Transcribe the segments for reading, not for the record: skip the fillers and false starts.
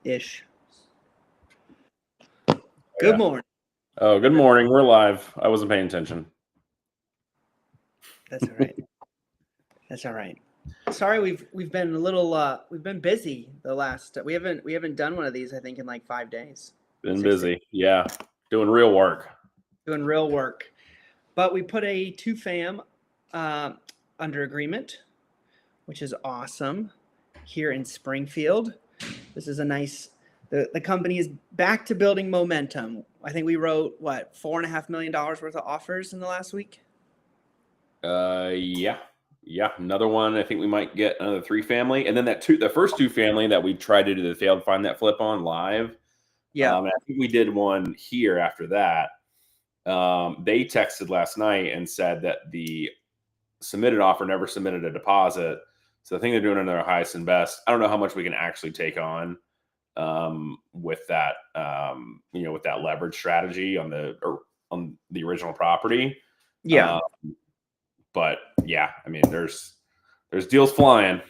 Ish. Oh, Good yeah. morning. Oh, good morning. We're live. I wasn't paying attention. That's all right. That's all right. Sorry, we've been a little we've been busy the last we haven't done one of these I think in like 5 days, Been 6 days, busy. Yeah. Doing real work. doing real work. But we put a two fam uh, under agreement, which is awesome here in Springfield. This is a nice. The company is back to building momentum. I think we wrote what $4.5 million worth of offers in the last week. Yeah. Yeah. Another one. I think we might get another 3-family. And then the first 2-family that we tried to do the failed find that flip on live. Yeah. I think we did one here after that. They texted last night and said that the submitted offer never submitted a deposit. So I think they're doing another highest and best. I don't know how much we can actually take on with that, with that leverage strategy on the original property. Yeah. But yeah, I mean, there's deals flying.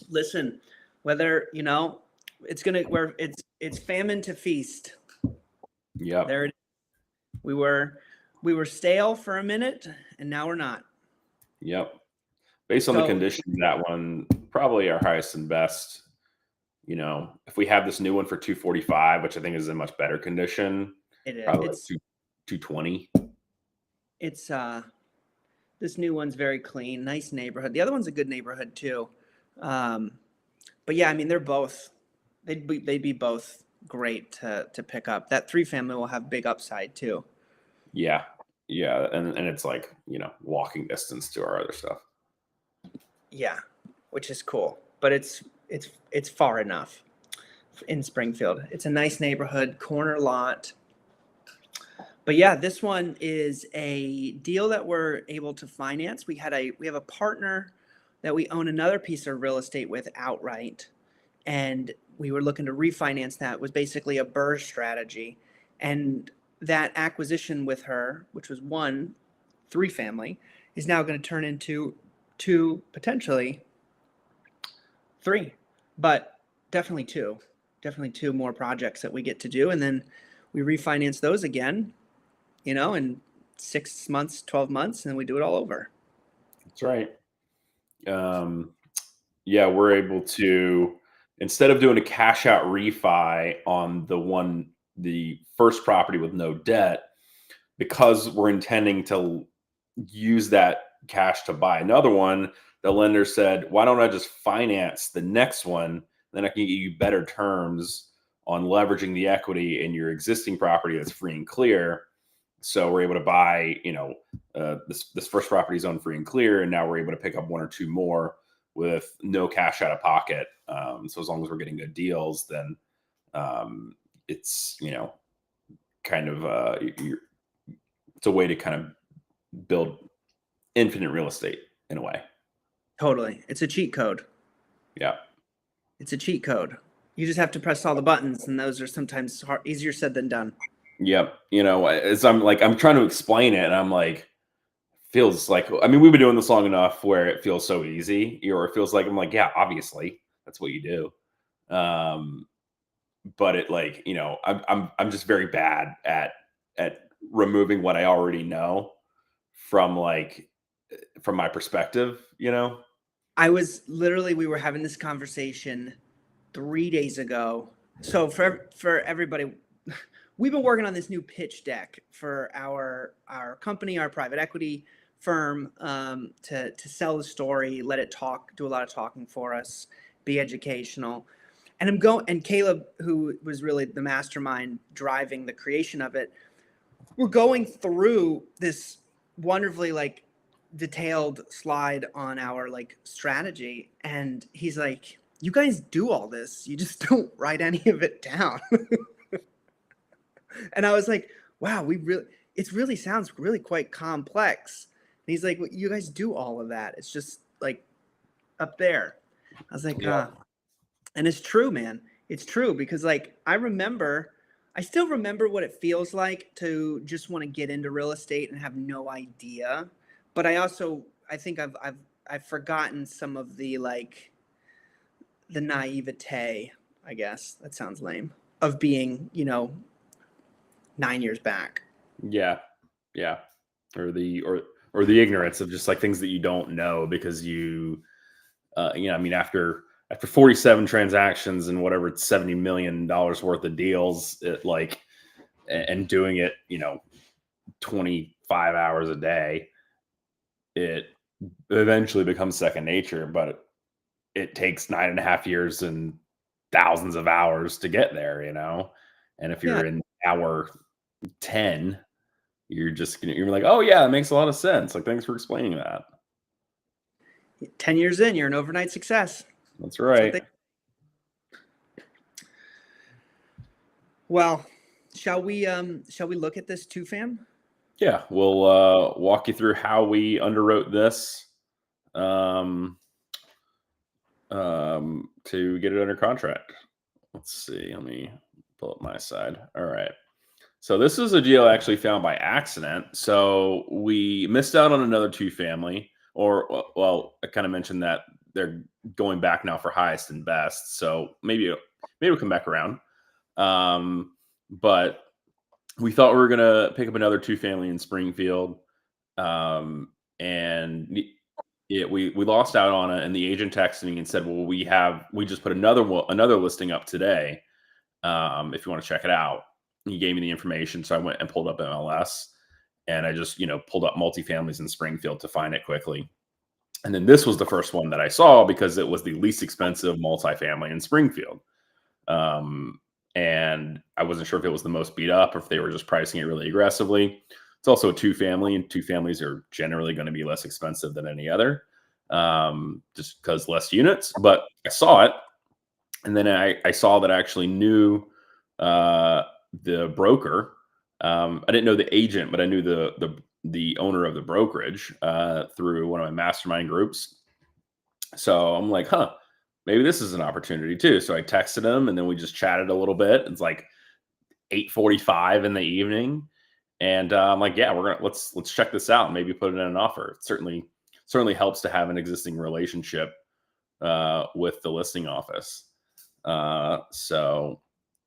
Listen, whether it's gonna where it's famine to feast. Yeah. There, we were stale for a minute, and now we're not. Yep. Based on the condition, that one probably our highest and best. If we have this new one for 245, which I think is in much better condition, probably it's 220. It's this new one's very clean, nice neighborhood. The other one's a good neighborhood too. But yeah, I mean they'd be both great to pick up. That 3-family will have big upside too. Yeah. Yeah. And it's like, walking distance to our other stuff. Yeah, which is cool. But it's far enough in Springfield. It's a nice neighborhood, corner lot. But yeah, this one is a deal that we're able to finance. We have a partner that we own another piece of real estate with outright, and we were looking to refinance that. It was basically a BRRRR strategy, and that acquisition with her, which was 3-family, is now going to turn into 2, potentially 3, but definitely 2. Definitely 2 more projects that we get to do, and then we refinance those again, in 6 months, 12 months, and then we do it all over. That's right. Yeah, we're able to, instead of doing a cash out refi on the first property with no debt, because we're intending to use that cash to buy another one, the lender said, why don't I just finance the next one? Then I can get you better terms on leveraging the equity in your existing property that's free and clear. So we're able to buy, this first property is on free and clear, and now we're able to pick up 1 or 2 more with no cash out of pocket. So as long as we're getting good deals, then it's kind of it's a way to kind of build infinite real estate in a way. Totally, it's a cheat code. Yeah, it's a cheat code. You just have to press all the buttons, and those are sometimes easier said than done. Yep. As I'm trying to explain it, and I'm like, feels like, I mean, we've been doing this long enough where it feels so easy, or it feels like, I'm like, yeah, obviously that's what you do. But it I'm just very bad at removing what I already know from my perspective. I was literally, we were having this conversation 3 days ago. So for everybody, we've been working on this new pitch deck for our company, our private equity firm, to sell the story, let it talk, do a lot of talking for us, be educational. And Caleb, who was really the mastermind driving the creation of it, we're going through this wonderfully detailed slide on our strategy, and he's like, you guys do all this, you just don't write any of it down. And I was like, wow, it really sounds really quite complex. And he's like, well, you guys do all of that, it's just up there. I was like, Yeah. and it's true, man. It's true, because I still remember what it feels like to just want to get into real estate and have no idea. But I think I've forgotten some of the naivete I guess that sounds lame, of being, 9 years back. Yeah, yeah, or the ignorance of just like things that you don't know because I mean, after 47 transactions and whatever, it's $70 million worth of deals, and doing it, 25 hours a day, it eventually becomes second nature. But it takes 9.5 years and thousands of hours to get there, And if Yeah, you're in hour 10, you're like, oh yeah, it makes a lot of sense. Like, thanks for explaining that. 10 years in, you're an overnight success. That's That's what right. they. Well, shall we look at this two fam? Yeah, we'll walk you through how we underwrote this um, to get it under contract. Let's see. Let me pull up my side. All right. So this is a deal I actually found by accident. So we missed out on another two family, or well, I kind of mentioned that they're going back now for highest and best. So maybe we'll come back around. But we thought we were gonna pick up another two family in Springfield, and we lost out on it. And the agent texted me and said, "Well, we just put another listing up today. If you want to check it out." He gave me the information, so I went and pulled up MLS, and I just pulled up multifamilies in Springfield to find it quickly. And then this was the first one that I saw because it was the least expensive multifamily in Springfield. And I wasn't sure if it was the most beat up or if they were just pricing it really aggressively. It's also a two family, and two families are generally going to be less expensive than any other, just because less units. But I saw it, and then I saw that I actually knew the broker. I didn't know the agent, but I knew the owner of the brokerage through one of my mastermind groups. So I'm like, huh, maybe this is an opportunity too. So I texted him, and then we just chatted a little bit. It's like 8:45 in the evening, and I'm like, yeah, let's check this out and maybe put it in an offer. It certainly helps to have an existing relationship with the listing office. So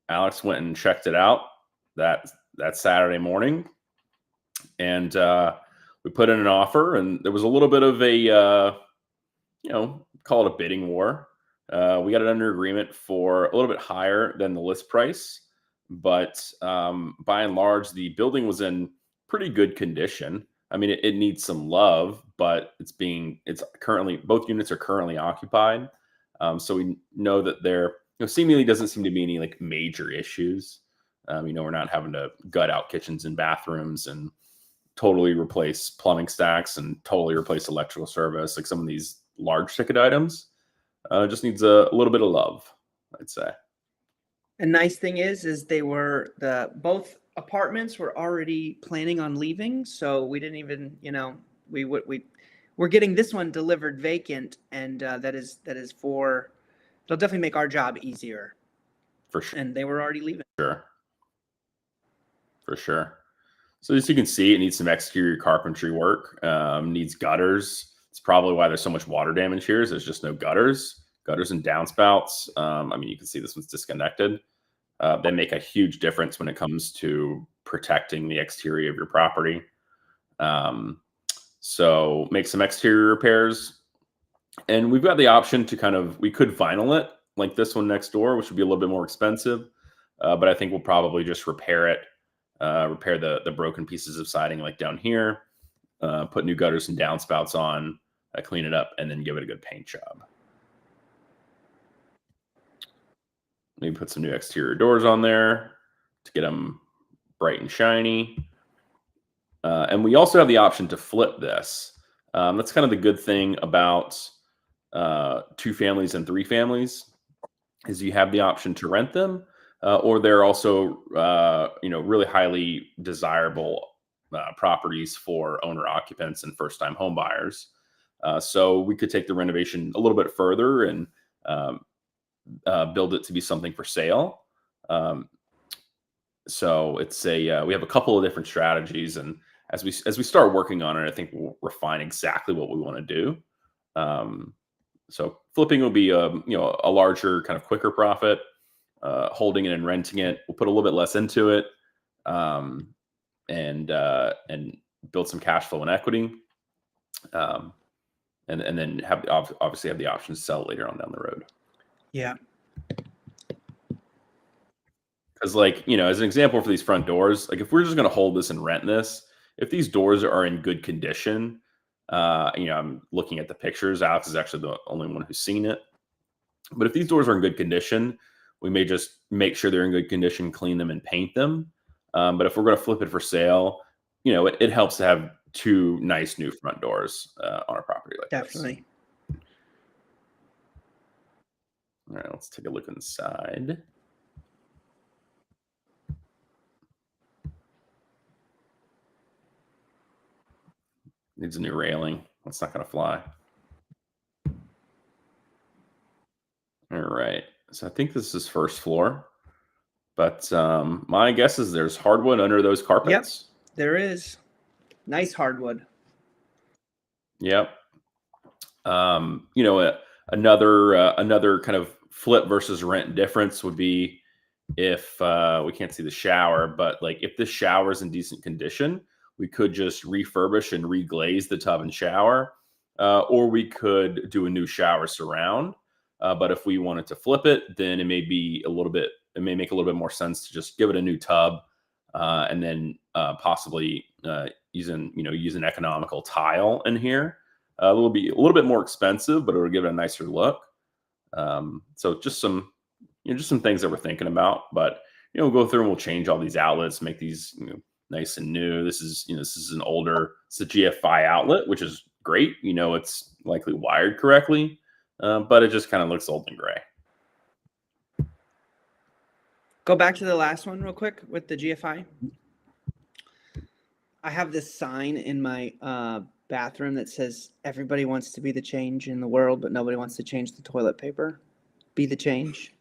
Alex went and checked it out that Saturday morning, and we put in an offer, and there was a little bit of a call it a bidding war. We got it under agreement for a little bit higher than the list price, but by and large, the building was in pretty good condition. I mean, it needs some love, but it's currently, both units are currently occupied. So we know that there seemingly doesn't seem to be any like major issues. We're not having to gut out kitchens and bathrooms and totally replace plumbing stacks and totally replace electrical service. Like some of these large ticket items just needs a little bit of love, I'd say. A nice thing is both apartments were already planning on leaving, so we didn't even, we're getting this one delivered vacant, and that is it'll definitely make our job easier. For sure. And they were already leaving. For sure. So as you can see, it needs some exterior carpentry work, needs gutters. It's probably why there's so much water damage here. There's just no gutters and downspouts. You can see this one's disconnected. They make a huge difference when it comes to protecting the exterior of your property. So make some exterior repairs. And we've got the option to we could vinyl it like this one next door, which would be a little bit more expensive. But I think we'll probably just repair it, repair the broken pieces of siding like down here, put new gutters and downspouts on, clean it up, and then give it a good paint job. Maybe put some new exterior doors on there to get them bright and shiny. And we also have the option to flip this. That's kind of the good thing about two families and three families is you have the option to rent them, or they're also really highly desirable properties for owner occupants and first-time home buyers. So we could take the renovation a little bit further and build it to be something for sale. So it's we have a couple of different strategies, and as we start working on it, I think we'll refine exactly what we want to do. So flipping will be a larger kind of quicker profit. holding it and renting it. We'll put a little bit less into it, and build some cash flow and equity, and then obviously have the option to sell later on down the road. Yeah. Because, like, you know, as an example for these front doors, like if we're just going to hold this and rent this, if these doors are in good condition, you know, I'm looking at the pictures. Alex is actually the only one who's seen it. But if these doors are in good condition, we may just make sure they're in good condition, clean them, and paint them. But if we're going to flip it for sale, you know, it helps to have two nice new front doors on a property like Definitely. this. All right, let's take a look inside. Needs a new railing. That's not going to fly. All right. So I think this is first floor. But my guess is there's hardwood under those carpets. Yep, there is. Nice hardwood. Yep. You know, another kind of flip versus rent difference would be if we can't see the shower, but like if this shower is in decent condition, we could just refurbish and reglaze the tub and shower, or we could do a new shower surround. But if we wanted to flip it, then it may make a little bit more sense to just give it a new tub, and then possibly use an economical tile in here. It will be a little bit more expensive, but it'll give it a nicer look. So just some things that we're thinking about. But we'll go through and we'll change all these outlets, make these nice and new. This is it's a GFI outlet, which is great. It's likely wired correctly, but it just kind of looks old and gray. Go back to the last one real quick with the GFI. I have this sign in my bathroom that says everybody wants to be the change in the world, but nobody wants to change the toilet paper. Be the change.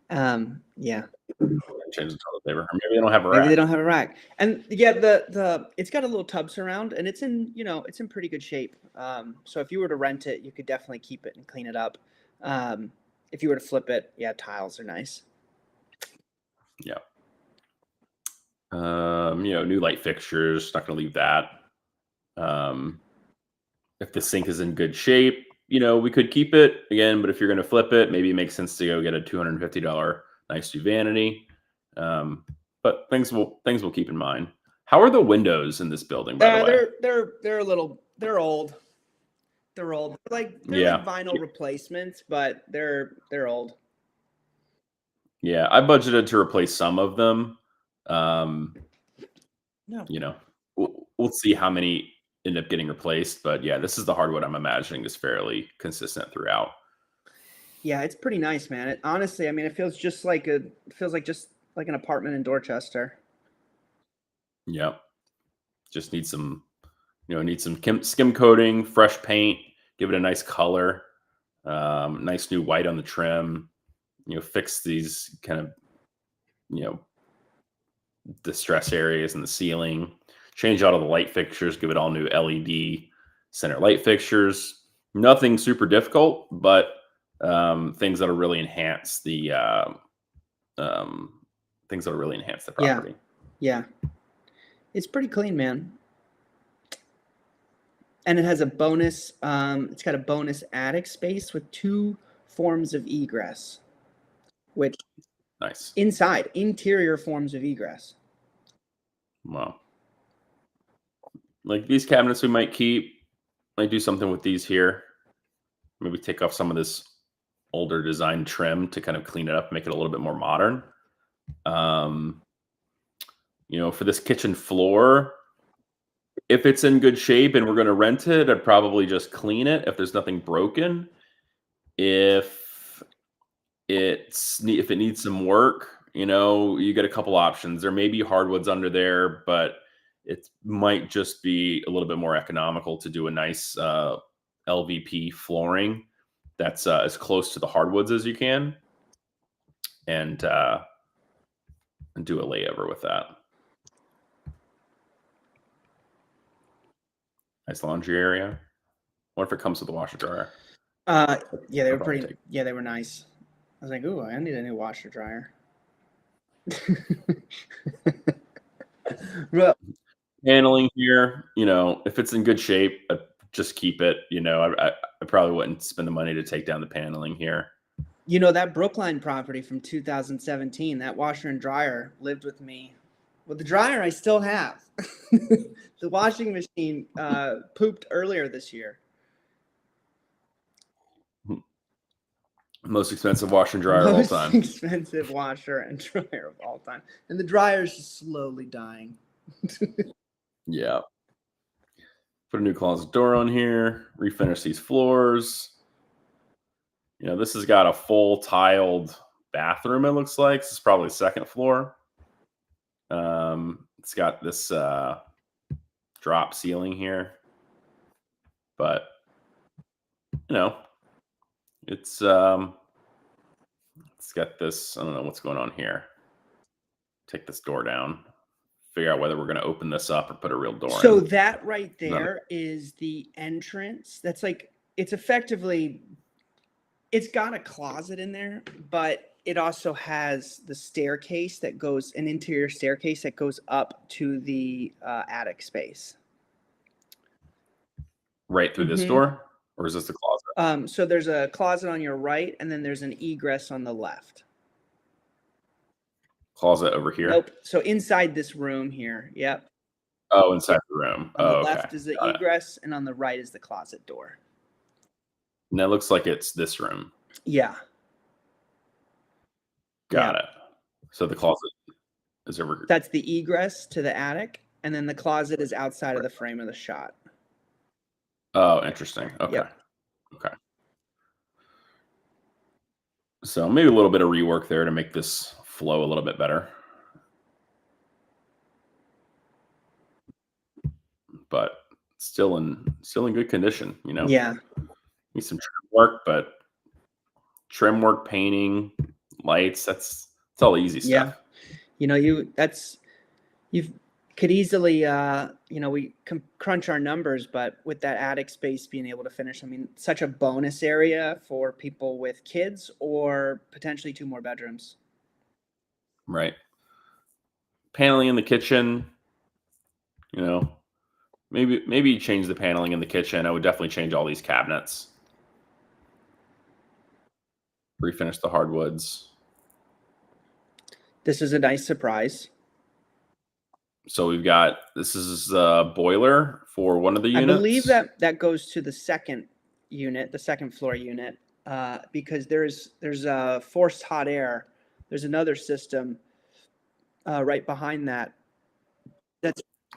Yeah. Change the toilet paper. Or maybe they don't have a rack. Maybe they don't have a rack. And yeah, the it's got a little tub surround, and it's in pretty good shape. So if you were to rent it, you could definitely keep it and clean it up. If you were to flip it, yeah, tiles are nice. Yeah. New light fixtures, not going to leave that. If the sink is in good shape, we could keep it again, but if you're going to flip it, maybe it makes sense to go get a $250 nice new vanity. But things we'll keep in mind. How are the windows in this building, by the way? They're old. They're old. Like vinyl replacements, but they're old. Yeah, I budgeted to replace some of them. No. We'll see how many end up getting replaced, but yeah, this is the hardwood I'm imagining is fairly consistent throughout. Yeah, it's pretty nice, man. Honestly, I mean, it feels just like an apartment in Dorchester. Yep. Just need some skim coating, fresh paint, give it a nice color, nice new white on the trim, fix these kind of, distress areas in the ceiling, change out all the light fixtures, give it all new LED center light fixtures. Nothing super difficult, but things that'll really enhance the property. Yeah. It's pretty clean, man. And it has a bonus. It's got a bonus attic space with 2 forms of egress, which nice. Interior forms of egress. Wow. Like these cabinets we might keep. Might do something with these here. Maybe take off some of this older design trim to kind of clean it up, make it a little bit more modern. For this kitchen floor, if it's in good shape and we're going to rent it, I'd probably just clean it if there's nothing broken. If it needs some work, you get a couple options. There may be hardwoods under there, but it might just be a little bit more economical to do a nice LVP flooring that's as close to the hardwoods as you can, and do a layover with that. Nice laundry area. What if it comes with a washer dryer? Yeah, they were pretty. Yeah, they were nice. I was like, ooh, I need a new washer dryer. Well, Paneling here, if it's in good shape, just keep it. I probably wouldn't spend the money to take down the paneling here. that Brookline property from 2017, that washer and dryer lived with me. Well, the dryer I still have. The washing machine pooped earlier this year. Most expensive washer and dryer of all Most time. expensive washer and dryer of all time. And the dryer is just slowly dying. Yeah. Put a new closet door on here. Refinish these floors. This has got a full tiled bathroom, it looks like. This is probably the second floor. It's got this drop ceiling here. But, it's got this, I don't know what's going on here. Take this door down. Figure out whether we're going to open this up or put a real door in. So that right there is the entrance. That's like, it's effectively, it's got a closet in there, but it also has the staircase that goes, an interior staircase that goes up to the attic space. Right through this door? Or is this the closet? So there's a closet on your right, and then there's an egress on the left. Closet over here? Nope. So inside this room here. Yep. Oh, inside the room. On the left is the egress, and on the right is the closet door. And that looks like it's this room. Yeah. Got it. So the closet is over here. That's the egress to the attic, and then the closet is outside of the frame of the shot. Oh, interesting. Okay. Yep. Okay. So maybe a little bit of rework there to make this flow a little bit better. But still in good condition, Yeah. Need some trim work, but trim work, painting, lights, that's all the easy stuff. Yeah. You could easily, we can crunch our numbers, but with that attic space being able to finish, I mean, such a bonus area for people with kids or potentially 2 more bedrooms. Right. Paneling in the kitchen, maybe change the paneling in the kitchen. I would definitely change all these cabinets. Refinish the hardwoods. This is a nice surprise. So this is a boiler for one of the units. I believe that goes to the second unit, the second floor unit, because there's a forced hot air. There's another system right behind that.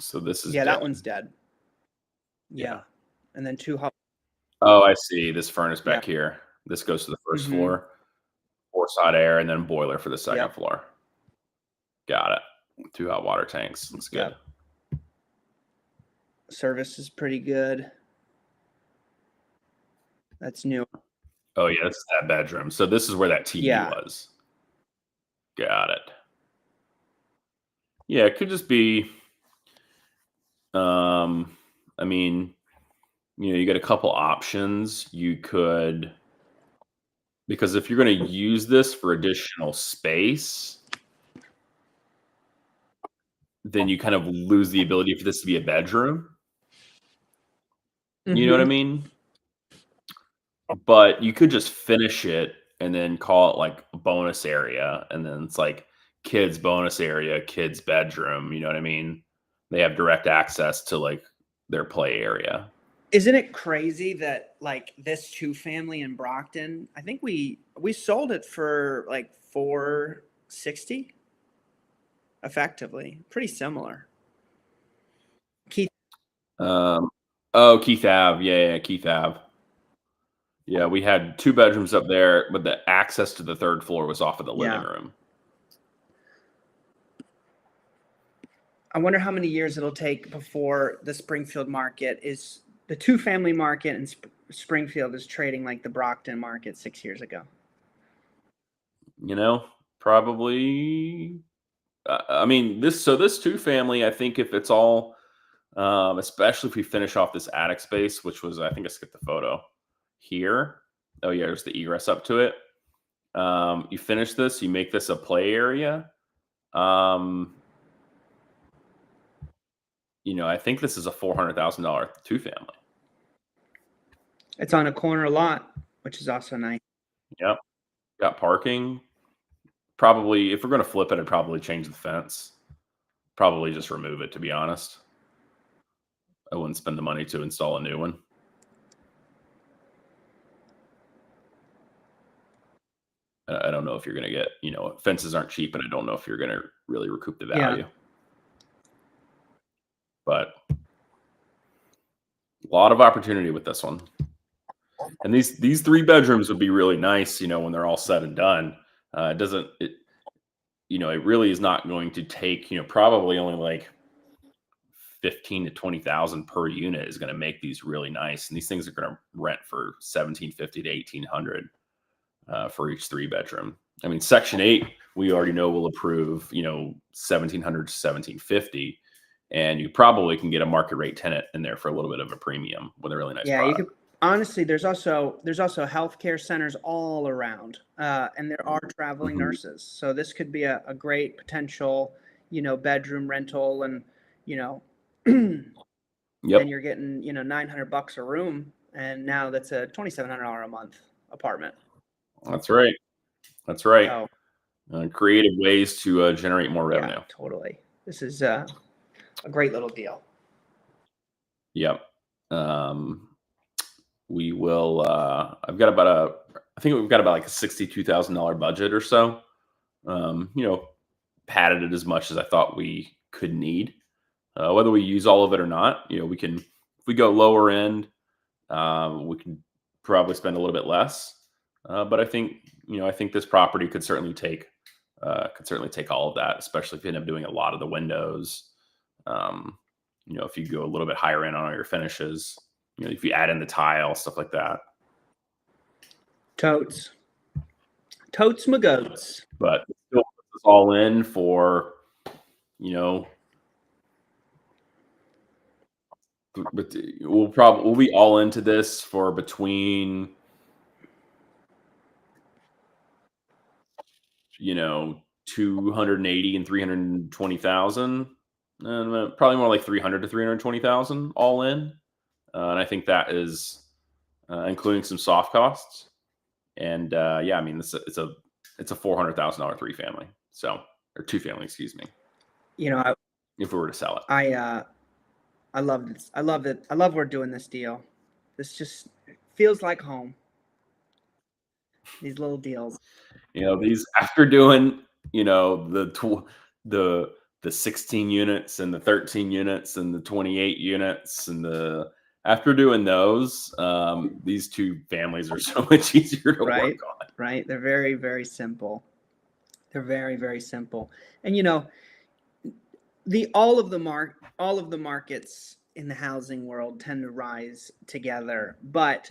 So this is dead. That one's dead. Yeah. And then 2 hot. Oh, I see. This furnace back here. This goes to the first floor. Forced hot air, and then boiler for the second floor. Got it. 2 hot water tanks. Looks good. Yep. Service is pretty good. That's new. Oh yeah, it's that bedroom. So this is where that TV was. Got it. Yeah, it could just be. I mean, you got a couple options. You could, because if you're going to use this for additional space, then you kind of lose the ability for this to be a bedroom. You know what I mean? But you could just finish it and then call it like a bonus area. And then it's like kids bonus area, kids bedroom. You know what I mean? They have direct access to like their play area. Isn't it crazy that like this 2-family in Brockton, I think we sold it for like $460 effectively. Pretty similar. Keith. Keith Ave. Yeah, Keith Ave. Yeah, we had 2 bedrooms up there, but the access to the 3rd floor was off of the living room. I wonder how many years it'll take before the Springfield market is the 2-family market, and Springfield is trading like the Brockton market 6 years ago. Probably. I mean, this 2-family, I think if it's all, especially if we finish off this attic space, which was, I think I skipped the photo here. Oh yeah, there's the egress up to it. You finish this, you make this a play area. I think this is a $400,000 two-family. It's on a corner lot, which is also nice. Yep. Got parking. Probably, if we're going to flip it, I'd probably change the fence. Probably just remove it, to be honest. I wouldn't spend the money to install a new one. I don't know if you're going to get, fences aren't cheap, and I don't know if you're going to really recoup the value. But a lot of opportunity with this one. And these 3 bedrooms would be really nice, when they're all said and done. It really is not going to take, probably only like 15 to 20,000 per unit is going to make these really nice. And these things are going to rent for 1,750 to 1,800 for each 3 bedroom. I mean, Section 8, we already know will approve, 1,700 to 1,750. And you probably can get a market rate tenant in there for a little bit of a premium with a really nice product. You could. Honestly, there's also healthcare centers all around, and there are traveling nurses. So this could be a great potential, bedroom rental, and then you're getting $900 a room, and now that's a $2,700 a month apartment. That's right. So, creative ways to generate more revenue. Yeah, totally. This is a great little deal. Yep. We will. I think we've got about like a $62,000 budget or so. Padded it as much as I thought we could need. Whether we use all of it or not, we can. If we go lower end, we can probably spend a little bit less. But I think this property could certainly take all of that, especially if you end up doing a lot of the windows. If you go a little bit higher end on all your finishes. If you add in the tile, stuff like that. Totes my goats. But still puts us all in for, but we'll be all into this for between, 280 and 320,000, and probably more like 300 to 320,000 all in. And I think that is including some soft costs. And I mean, it's a $400,000 3-family, or 2-family, excuse me. If we were to sell it, I love this. I love it. I love we're doing this deal. This just feels like home. These little deals. These after doing the 16 units and the 13 units and the 28 units and after doing those, these 2 families are so much easier to work on. Right. They're very, very simple. They're very, very simple. And all of the markets in the housing world tend to rise together, but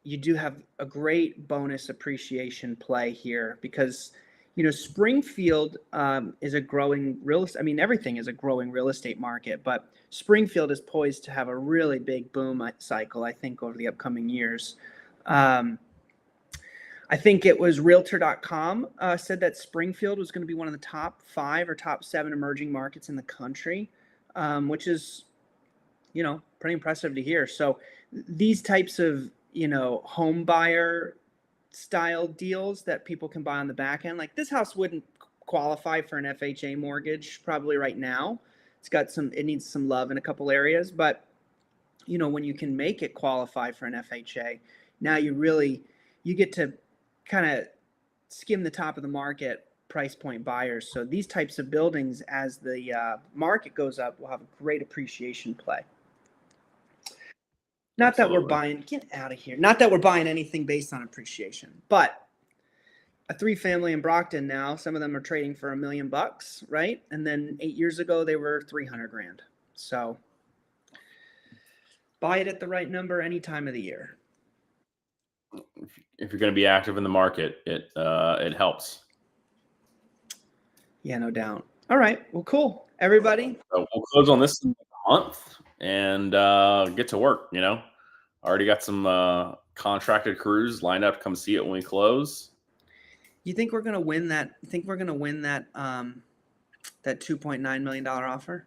you do have a great bonus appreciation play here because Springfield is a growing real estate. I mean, everything is a growing real estate market, but Springfield is poised to have a really big boom cycle, I think, over the upcoming years. I think it was Realtor.com said that Springfield was going to be one of the top 5 or top 7 emerging markets in the country, which is, pretty impressive to hear. So these types of, home buyer style deals that people can buy on the back end, like this house wouldn't qualify for an FHA mortgage probably right now. It needs some love in a couple areas, but when you can make it qualify for an FHA, now you get to kind of skim the top of the market price point buyers. So these types of buildings, as the market goes up, will have a great appreciation play. Not that we're buying, get out of here. Not that we're buying anything based on appreciation, but a 3-family in Brockton now, some of them are trading for $1 million, right? And then 8 years ago, they were $300,000. So buy it at the right number any time of the year. If you're going to be active in the market, it helps. Yeah, no doubt. All right. Well, cool. Everybody. So we'll close on this month and get to work. Already got some contracted crews lined up to come see it when we close. You think we're gonna win that? Think we're gonna win that that $2.9 million offer?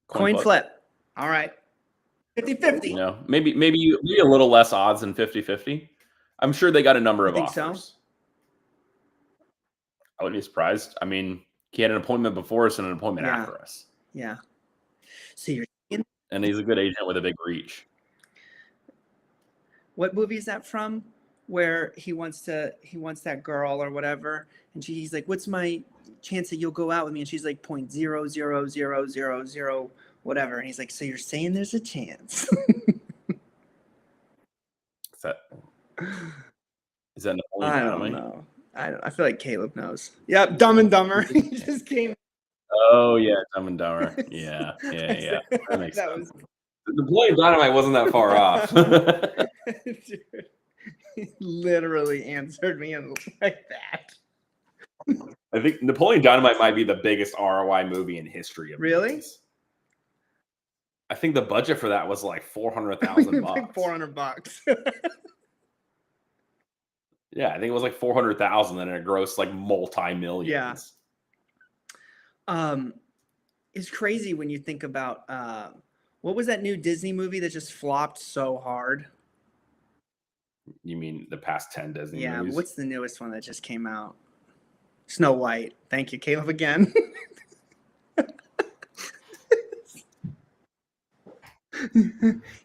Coin flip. All right. 50-50. You know, maybe a little less odds than 50-50. I'm sure they got a number of think offers. so? I wouldn't be surprised. I mean, he had an appointment before us and an appointment Yeah. after us. Yeah. So you're And he's a good agent with a big reach. what movie is that from? Where he wants that girl or whatever, and he's like, "What's my chance that you'll go out with me?" And she's like, .00000 whatever, and he's like, "So you're saying there's a chance?" Is that Napoleon I Dynamite? don't know. I feel like Caleb knows. Yep, Dumb and Dumber. He just came. Oh yeah, Dumb and Dumber. Yeah. That makes sense. Napoleon Dynamite wasn't that far off. Dude, he literally answered me like that. I think Napoleon Dynamite might be the biggest ROI movie in history of Really? movies. I think the budget for that was like $400,000. Like $400. Yeah, I think it was like 400,000, and it grossed like multi-millions. Yeah. It's crazy when you think about what was that new Disney movie that just flopped so hard? You mean the past 10 Disney Yeah, movies? what's the newest one that just came out? Snow White. Thank you, Caleb, again.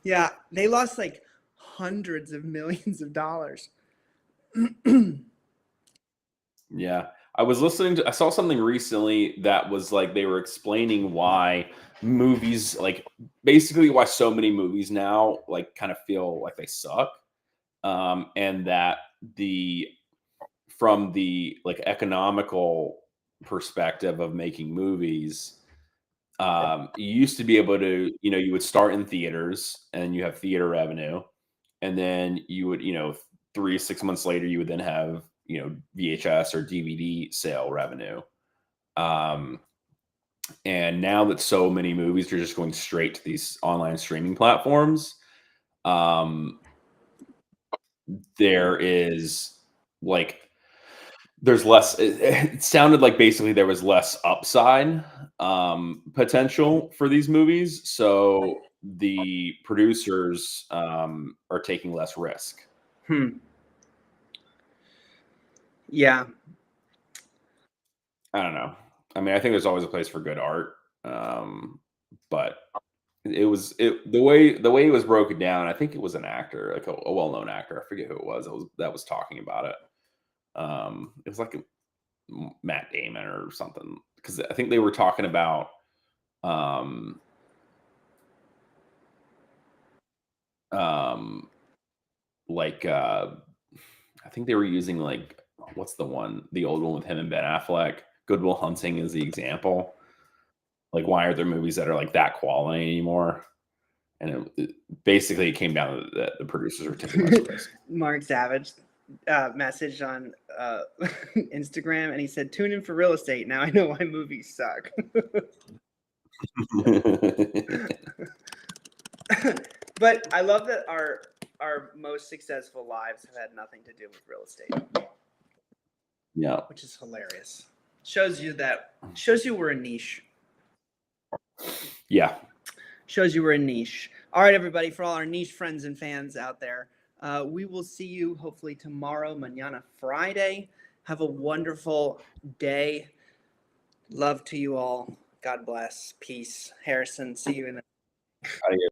Yeah, they lost like hundreds of millions of dollars. Yeah. I saw something recently that was like they were explaining why movies, like basically why so many movies now like kind of feel like they suck. And that from the like economical perspective of making movies, you used to be able to, you would start in theaters and you have theater revenue, and then you would, 3-6 months later, you would then have, VHS or DVD sale revenue. And now that so many movies are just going straight to these online streaming platforms, there is like, there's less, it sounded like basically there was less upside potential for these movies. So the producers are taking less risk. Yeah. I don't know. I mean, I think there's always a place for good art. But the way it was broken down, I think it was an actor, like a well-known actor. I forget who it was that was talking about it. It was like Matt Damon or something, because I think they were talking about like I think they were using like, what's the old one with him and Ben Affleck, Good Will Hunting is the example. Like, why are there movies that are like that quality anymore? And it basically came down to that the producers are taking less risk. Mark Savage messaged on Instagram, and he said, "Tune in for real estate. Now I know why movies suck." But I love that our most successful lives have had nothing to do with real estate. Yeah, which is hilarious. Shows you we're a niche. Yeah. Shows you we're a niche. All right, everybody, for all our niche friends and fans out there, we will see you hopefully tomorrow, mañana Friday. Have a wonderful day. Love to you all. God bless. Peace. Harrison, see you in the... Adios.